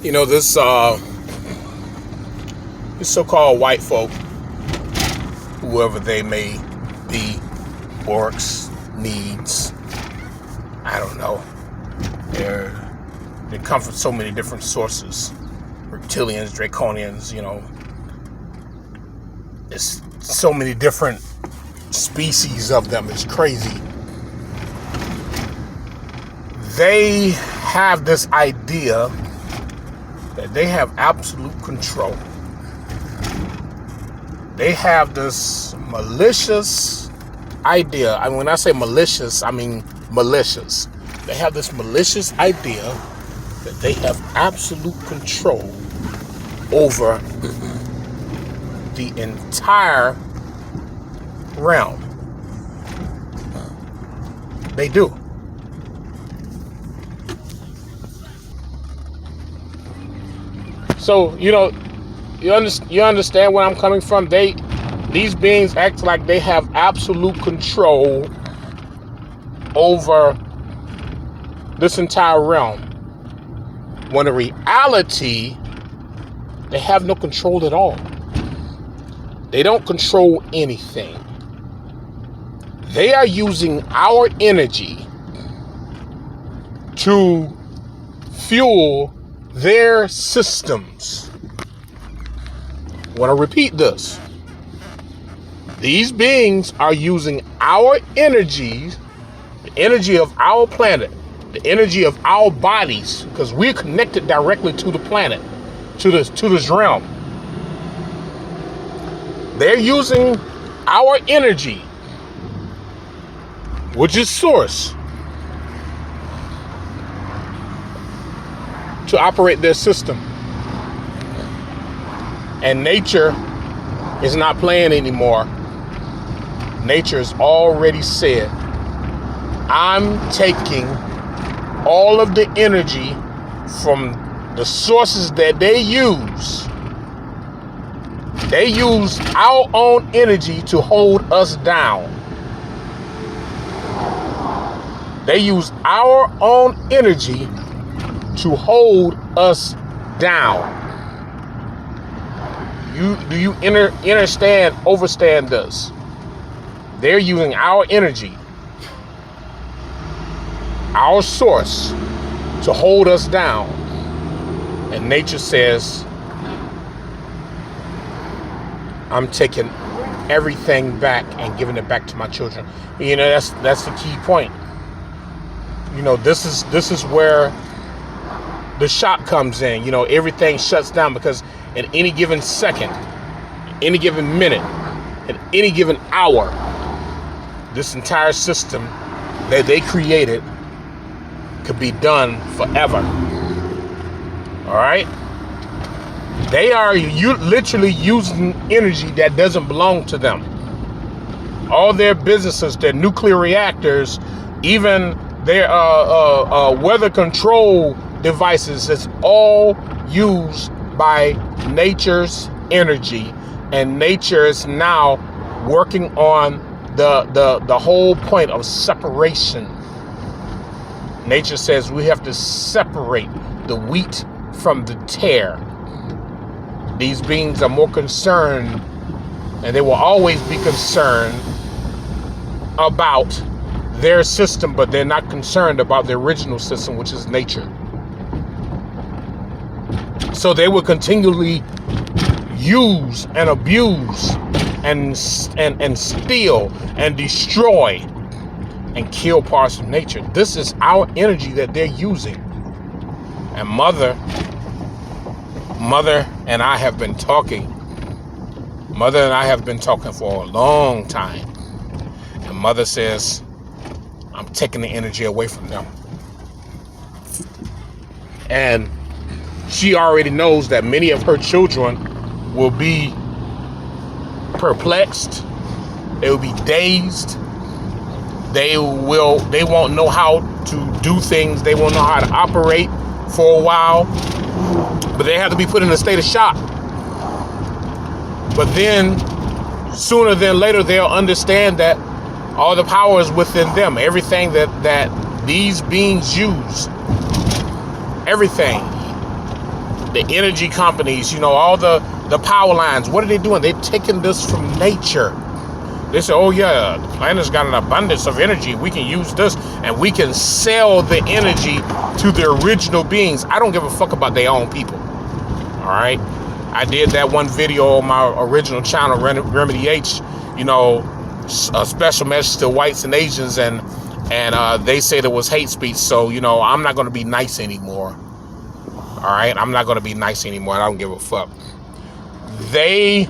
You know, this so-called white folk, whoever they may be, orcs, needs, I don't know. They come from so many different sources. Reptilians, draconians, you know. There's so many different species of them. It's crazy. They have this idea that they have absolute control. They have this malicious idea. I mean, when I say malicious, I mean malicious. They have this malicious idea that they have absolute control over the entire realm. They do. So, you know, you understand where I'm coming from? These beings act like they have absolute control over this entire realm. When in reality, they have no control at all. They don't control anything. They are using our energy to fuel their systems. I want to repeat this. These beings are using our energy, the energy of our planet, the energy of our bodies, because we're connected directly to the planet, to this realm. They're using our energy, which is source, to operate their system. And nature is not playing anymore. Nature has already said, I'm taking all of the energy from the sources that they use. They use our own energy to hold us down. They use our own energy to hold us down. Do you understand this? They're using our energy, our source, to hold us down. And nature says, I'm taking everything back and giving it back to my children. You know, that's the key point. You know, this is where the shock comes in. You know, everything shuts down because at any given second, any given minute, at any given hour, this entire system that they created could be done forever. All right? They are literally using energy that doesn't belong to them. All their businesses, their nuclear reactors, even their weather control devices, it's all used by nature's energy, and nature is now working on the whole point of separation. Nature says we have to separate the wheat from the tare. These beings are more concerned, and they will always be concerned about their system, but they're not concerned about the original system, which is nature. So they will continually use and abuse and steal and destroy and kill parts of nature. This is our energy that they're using. And Mother and I have been talking. Mother and I have been talking for a long time. And Mother says, I'm taking the energy away from them. And she already knows that many of her children will be perplexed. They will be dazed. They won't know how to do things. They won't know how to operate for a while. But they have to be put in a state of shock. But then, sooner than later, they'll understand that all the power is within them. Everything that these beings use, everything the energy companies, all the power lines, what are they doing? They're taking this from nature. They say, oh yeah, the planet's got an abundance of energy. We can use this and we can sell the energy to the original beings. I don't give a fuck about their own people. All right. I did that one video on my original channel, Remedy H, a special message to whites and Asians, and they said it was hate speech. So, I'm not going to be nice anymore. All right. I'm not going to be nice anymore. I don't give a fuck. They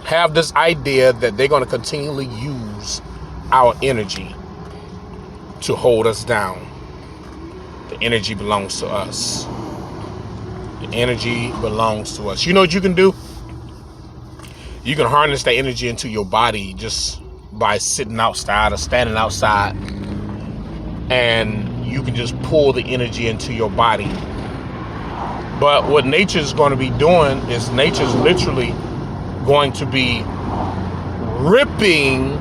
have this idea that they're going to continually use our energy to hold us down. The energy belongs to us. The energy belongs to us. You know what you can do? You can harness that energy into your body just by sitting outside or standing outside, and you can just pull the energy into your body. But what nature's going to be doing is nature's literally going to be ripping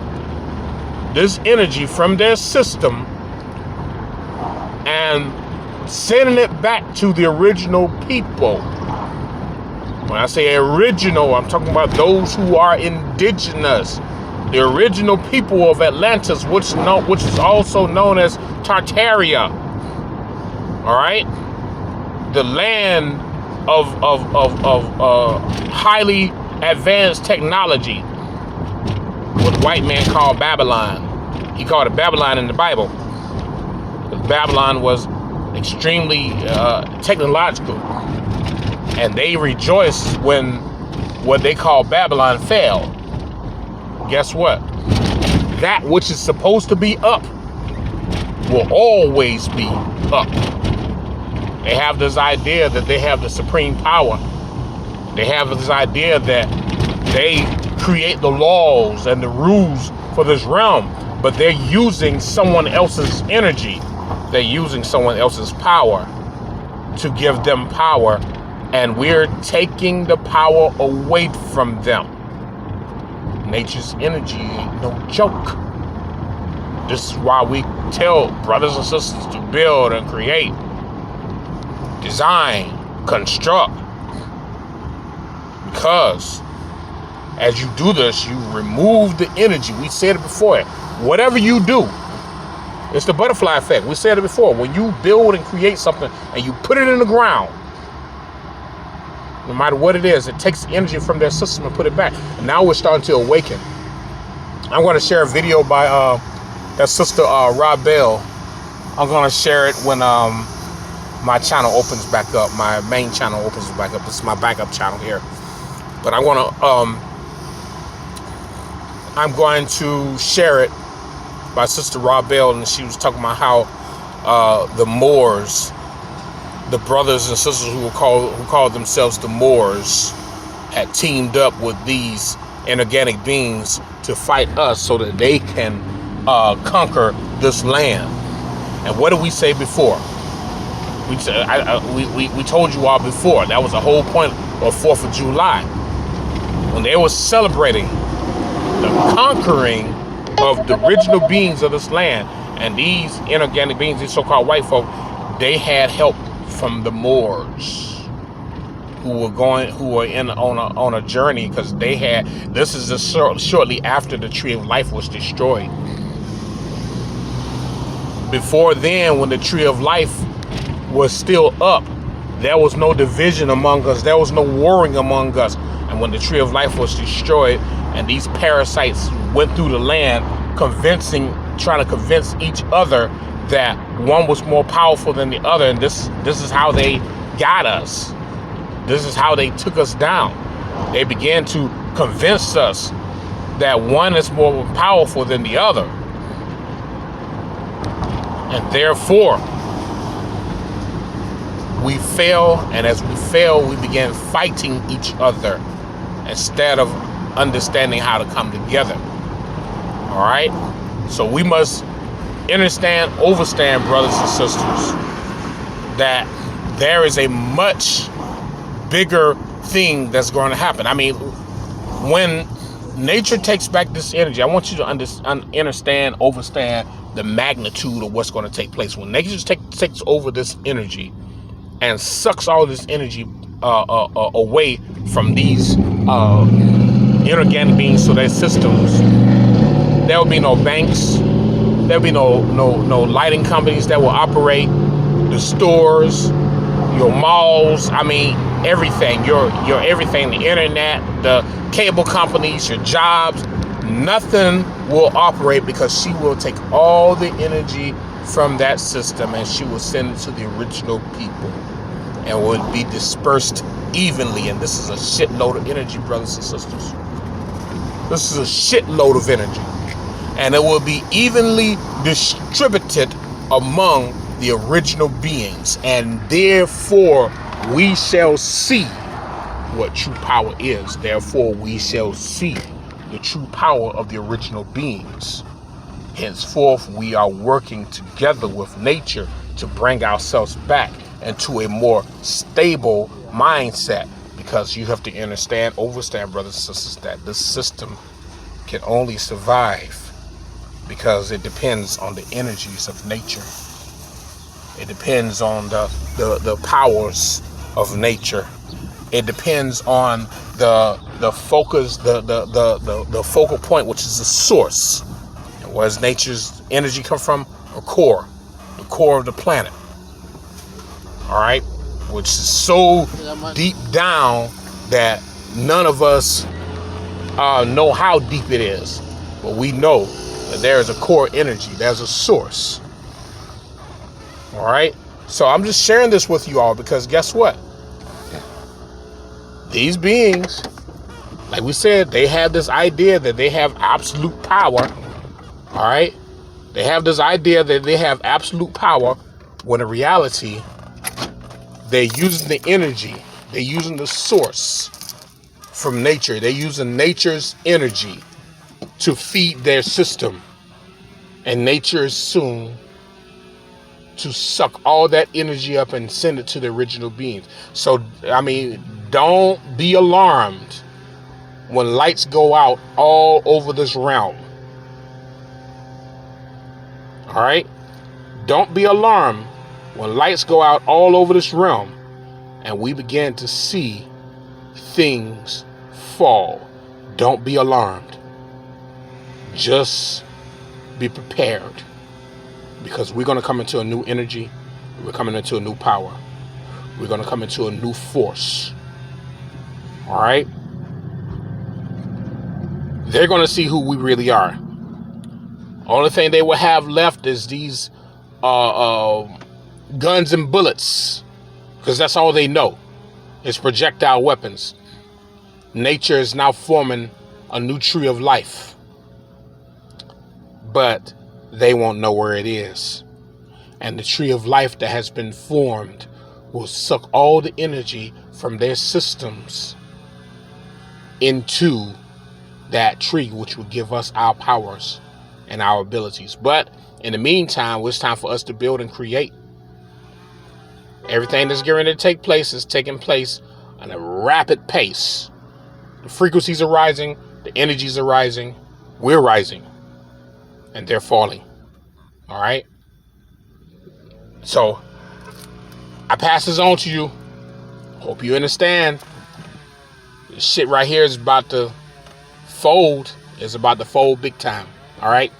this energy from their system and sending it back to the original people. When I say original, I'm talking about those who are indigenous, the original people of Atlantis, which is also known as Tartaria. All right, the land of highly advanced technology, what the white man called Babylon. He called it Babylon in the Bible. Babylon was extremely technological, and they rejoiced when what they call Babylon fell. Guess what? That which is supposed to be up will always be up. They have this idea that they have the supreme power. They have this idea that they create the laws and the rules for this realm, but they're using someone else's energy. They're using someone else's power to give them power, and we're taking the power away from them. Nature's energy ain't no joke. This is why we tell brothers and sisters to build and create, design, construct. Because as you do this, you remove the energy. We said it before. Whatever you do, it's the butterfly effect. We said it before. When you build and create something and you put it in the ground, no matter what it is, it takes energy from their system and put it back. And now we're starting to awaken. I'm going to share a video by that sister Rob Bell. I'm going to share it when my channel opens back up. My main channel opens back up. This is my backup channel here. But I'm going to share it by Sister Rob Bell, and she was talking about how the Moors, the brothers and sisters who call themselves the Moors, had teamed up with these inorganic beings to fight us so that they can conquer this land. And what did we say before? We told you all before, that was the whole point of 4th of July. When they were celebrating the conquering of the original beings of this land, and these inorganic beings, these so-called white folk, they had help from the Moors, who were on a journey, because they had, this is just shortly after the Tree of Life was destroyed. Before then, when the Tree of Life was still up, there was no division among us, there was no warring among us. And when the Tree of Life was destroyed and these parasites went through the land, trying to convince each other that one was more powerful than the other, and this is how they got us. This is how they took us down. They began to convince us that one is more powerful than the other. And therefore, we fell, and as we fell, we began fighting each other instead of understanding how to come together. All right? So we must understand, overstand, brothers and sisters, that there is a much bigger thing that's going to happen. I mean, when nature takes back this energy, I want you to understand, overstand the magnitude of what's going to take place. When nature takes over this energy, and sucks all this energy away from these inorganic beings to their systems, there will be no banks. There'll be no lighting companies that will operate, the stores, your malls. I mean, everything. Your everything. The internet, the cable companies, your jobs. Nothing will operate because she will take all the energy from that system and she will send it to the original people, and will be dispersed evenly. And this is a shitload of energy, brothers and sisters. This is a shitload of energy. And it will be evenly distributed among the original beings. And therefore, we shall see what true power is. Therefore, we shall see the true power of the original beings. Henceforth, we are working together with nature to bring ourselves back into a more stable mindset. Because you have to understand, brothers and sisters, that this system can only survive because it depends on the energies of nature. It depends on the powers of nature. It depends on the focus, the focal point, which is the source. And where does nature's energy come from? The core of the planet. All right, which is so deep down that none of us know how deep it is, but we know that there is a core energy. There's a source. All right. So I'm just sharing this with you all because guess what? These beings, like we said, they have this idea that they have absolute power. All right. They have this idea that they have absolute power when in reality, they're using the energy. They're using the source from nature. They're using nature's energy to feed their system, and nature is soon to suck all that energy up and send it to the original beings. So, I mean, don't be alarmed when lights go out all over this realm. All right? Don't be alarmed when lights go out all over this realm and we begin to see things fall. Don't be alarmed. Just be prepared, because we're going to come into a new energy. We're coming into a new power. We're going to come into a new force. All right? They're going to see who we really are. Only thing they will have left is these guns and bullets, because that's all they know is projectile weapons. Nature is now forming a new tree of life, but they won't know where it is. And the tree of life that has been formed will suck all the energy from their systems into that tree, which will give us our powers and our abilities. But in the meantime, it's time for us to build and create. Everything that's getting ready to take place is taking place at a rapid pace. The frequencies are rising, the energies are rising, we're rising, and they're falling. All right? So, I pass this on to you. Hope you understand. This shit right here is about to fold. It's about to fold big time. All right?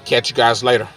Catch you guys later.